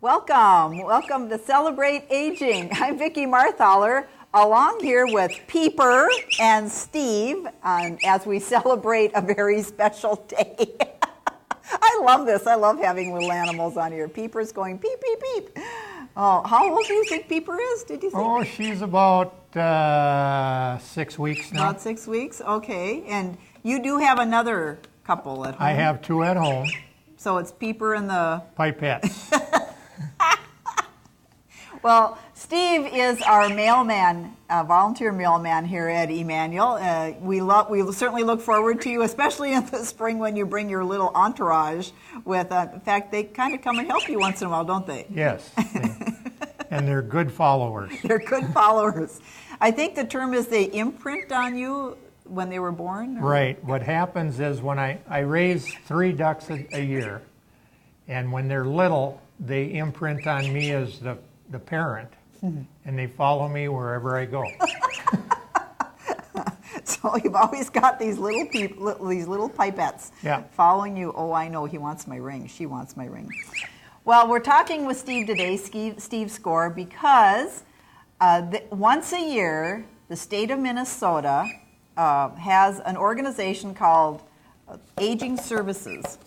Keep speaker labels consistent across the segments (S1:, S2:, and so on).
S1: Welcome to Celebrate Aging. I'm Vicki Marthaler, along here with Peeper and Steve as we celebrate a very special day. I love this. I love having little animals on here. Peeper's going peep, peep, peep. Oh, how old do you think Peeper is? Did you think?
S2: Oh, she's about 6 weeks now.
S1: About 6 weeks? Okay. And you do have another couple at home.
S2: I have two at home.
S1: So it's Peeper and the...
S2: Pipettes.
S1: Well, Steve is our mailman, volunteer mailman here at Emmanuel. We certainly look forward to you, especially in the spring when you bring your little entourage with, in fact, they kind of come and help you once in a while, don't they?
S2: Yes. And they're good followers.
S1: They're good followers. I think the term is they imprint on you when they were born? Or?
S2: Right. What happens is when I raise 3 ducks a year, and when they're little, they imprint on me as the parent, and they follow me wherever I go.
S1: So you've always got these little people, these little pipettes following you. Oh, I know, he wants my ring. She wants my ring. Well, we're talking with Steve today, Steve Score, because once a year, the state of Minnesota has an organization called Aging Services.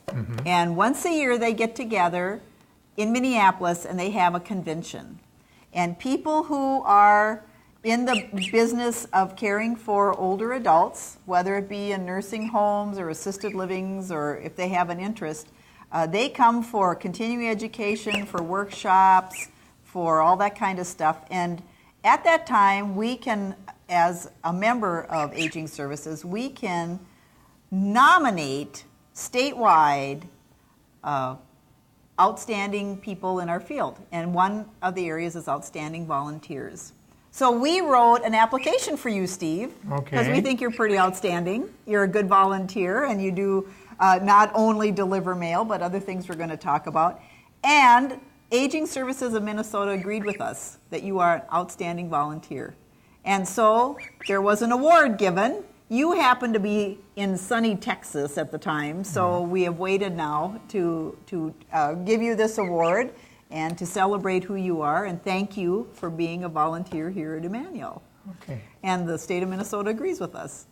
S1: And once a year, they get together in Minneapolis, and they have a convention. And people who are in the business of caring for older adults, whether it be in nursing homes or assisted livings, or if they have an interest, they come for continuing education, for workshops, for all that kind of stuff. And at that time, we can, as a member of Aging Services, we can nominate statewide outstanding people in our field, and one of the areas is outstanding volunteers. So we wrote an application for you, Steve, because we think you're pretty outstanding. You're a good volunteer, and you do not only deliver mail, but other things we're going to talk about. And Aging Services of Minnesota agreed with us that you are an outstanding volunteer. And so there was an award given. You happened to be in sunny Texas at the time, so we have waited now to give you this award and to celebrate who you are, and thank you for being a volunteer here at Emmanuel.
S2: Okay.
S1: And the state of Minnesota agrees with us.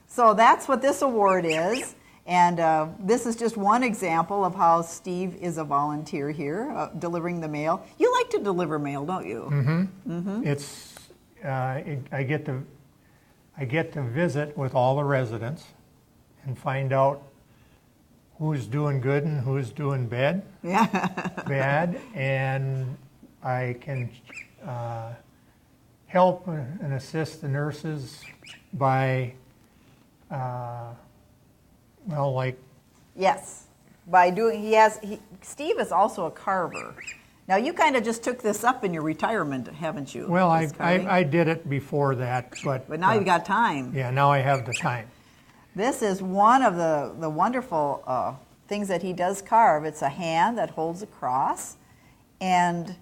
S1: So that's what this award is, and this is just one example of how Steve is a volunteer here, delivering the mail. You like to deliver mail, don't you?
S2: It's I get to visit with all the residents and find out who's doing good and who's doing bad, and I can help and assist the nurses by,
S1: Yes, by doing, Steve is also a carver. Now, you kind of just took this up in your retirement, haven't you?
S2: Well, I did it before that, but
S1: now you've got time.
S2: Yeah, now I have the time.
S1: This is one of the wonderful things that he does carve. It's a hand that holds a cross, and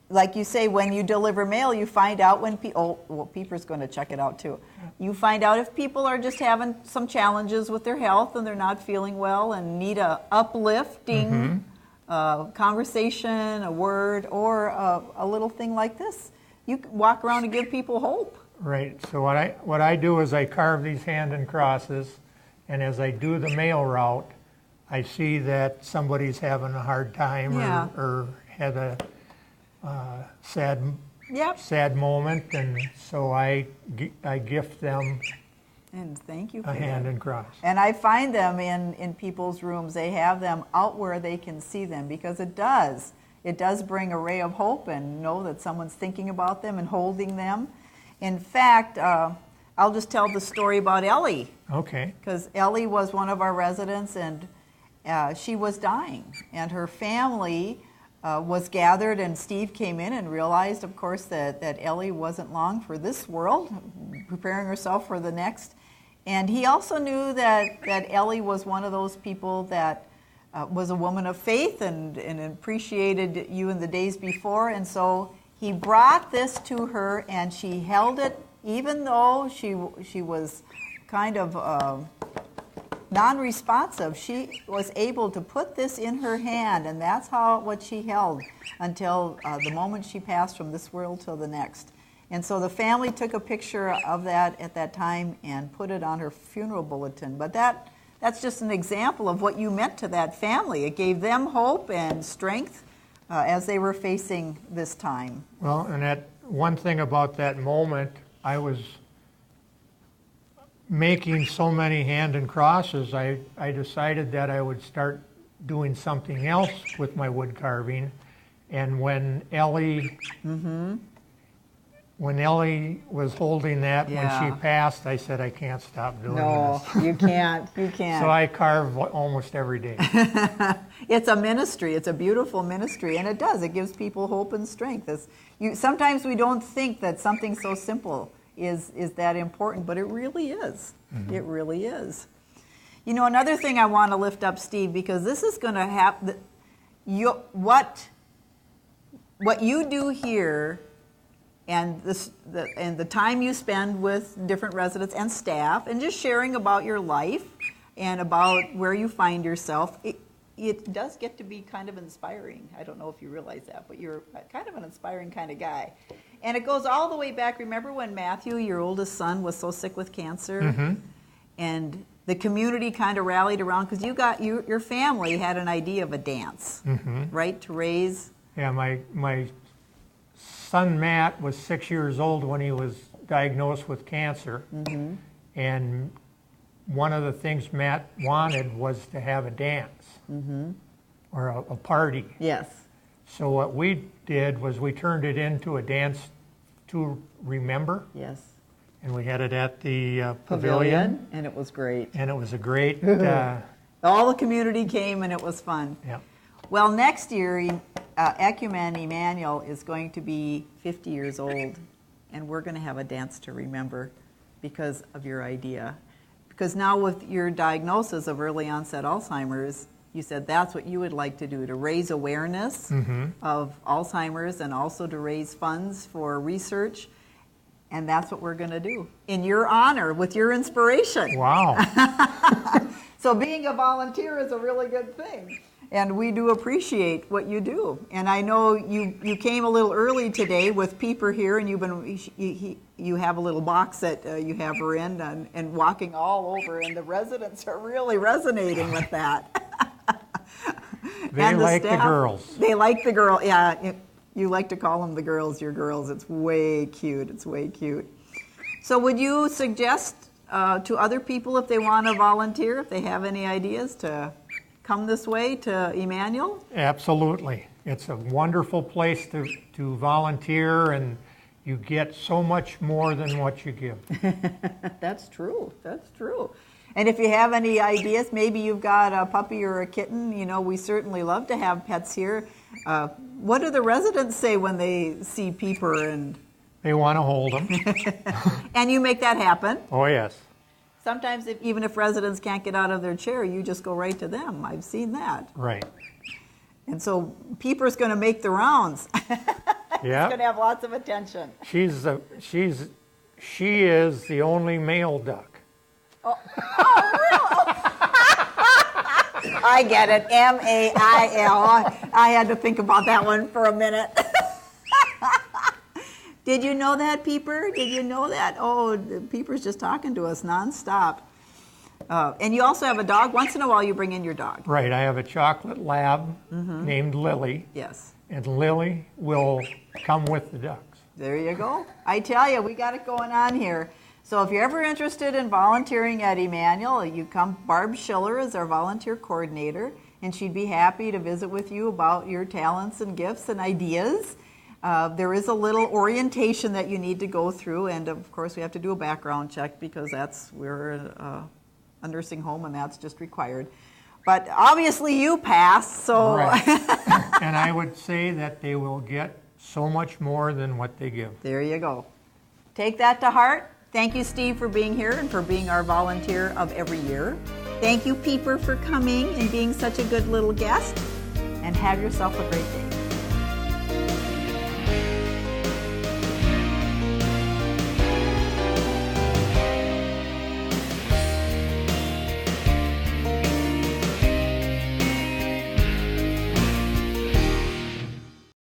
S1: like you say, when you deliver mail, you find out when Peeper's going to check it out too. You find out if people are just having some challenges with their health and they're not feeling well and need a uplifting conversation, a word, or a little thing like this. You walk around and give people hope.
S2: Right. So what I do is I carve these hand and crosses, and as I do the mail route, I see that somebody's having a hard time or had a sad moment, and so I gift them
S1: and thank you for
S2: a hand and cross.
S1: And I find them in people's rooms. They have them out where they can see them, because it does bring a ray of hope and know that someone's thinking about them and holding them. In fact, I'll just tell the story about Ellie.
S2: Okay.
S1: Because Ellie was one of our residents, and she was dying, and her family was gathered, and Steve came in and realized, of course, that Ellie wasn't long for this world, preparing herself for the next. And he also knew that Ellie was one of those people that was a woman of faith and appreciated you in the days before. And so he brought this to her, and she held it, even though she was kind of non-responsive. She was able to put this in her hand, and that's what she held until the moment she passed from this world till the next. And so the family took a picture of that at that time and put it on her funeral bulletin. But that's just an example of what you meant to that family. It gave them hope and strength as they were facing this time.
S2: Well, and that one thing about that moment, I was making so many hand and crosses, I decided that I would start doing something else with my wood carving. And when Ellie was holding that, when she passed, I said, I can't stop doing this.
S1: No, you can't. You can't.
S2: So I carve almost every day.
S1: It's a ministry. It's a beautiful ministry, and it does. It gives people hope and strength. Sometimes we don't think that something so simple is that important, but it really is. Mm-hmm. It really is. You know, another thing I want to lift up, Steve, because this is going to happen. What you do here, and the time you spend with different residents and staff, and just sharing about your life and about where you find yourself, it does get to be kind of inspiring. I don't know if you realize that, but you're kind of an inspiring kind of guy. And it goes all the way back. Remember when Matthew, your oldest son, was so sick with cancer? Mm-hmm. And the community kind of rallied around because your family had an idea of a dance, right, to raise.
S2: Yeah, my son Matt was 6 years old when he was diagnosed with cancer, and one of the things Matt wanted was to have a dance or a party.
S1: Yes.
S2: So what we did was we turned it into a dance to remember.
S1: Yes.
S2: And we had it at the pavilion.
S1: And it was great.
S2: And it was a great...
S1: all the community came and it was fun.
S2: Yeah.
S1: Well, next year, Ecumen Emmanuel is going to be 50 years old, and we're going to have a dance to remember because of your idea. Because now with your diagnosis of early onset Alzheimer's, you said that's what you would like to do, to raise awareness of Alzheimer's and also to raise funds for research. And that's what we're going to do in your honor, with your inspiration.
S2: Wow.
S1: So being a volunteer is a really good thing. And we do appreciate what you do. And I know you came a little early today with Peeper here, and you have a little box that you have her in and walking all over, and the residents are really resonating with that.
S2: They like the girls.
S1: They like the girl. Yeah, you like to call them the girls, your girls. It's way cute. It's way cute. So would you suggest to other people, if they want to volunteer, if they have any ideas, to come this way to Emmanuel?
S2: Absolutely. It's a wonderful place to volunteer, and you get so much more than what you give.
S1: That's true. That's true. And if you have any ideas, maybe you've got a puppy or a kitten, we certainly love to have pets here. What do the residents say when they see Peeper? And
S2: they want to hold them.
S1: And you make that happen?
S2: Oh, yes.
S1: Sometimes even if residents can't get out of their chair, you just go right to them. I've seen that.
S2: Right.
S1: And so Peeper's going to make the rounds.
S2: Yeah.
S1: He's going to have lots of attention.
S2: She is the only male duck.
S1: Oh, really? I get it. M-A-I-L. I had to think about that one for a minute. Did you know that, Peeper? Did you know that? Oh, Peeper's just talking to us nonstop. And you also have a dog. Once in a while, you bring in your dog.
S2: Right. I have a chocolate lab named Lily.
S1: Yes.
S2: And Lily will come with the ducks.
S1: There you go. I tell you, we got it going on here. So if you're ever interested in volunteering at Emmanuel, you come. Barb Schiller is our volunteer coordinator, and she'd be happy to visit with you about your talents and gifts and ideas. There is a little orientation that you need to go through, and of course we have to do a background check because we're a nursing home, and that's just required. But obviously you passed, so...
S2: Right. And I would say that they will get so much more than what they give.
S1: There you go. Take that to heart. Thank you, Steve, for being here and for being our volunteer of every year. Thank you, Peeper, for coming and being such a good little guest. And have yourself a great day.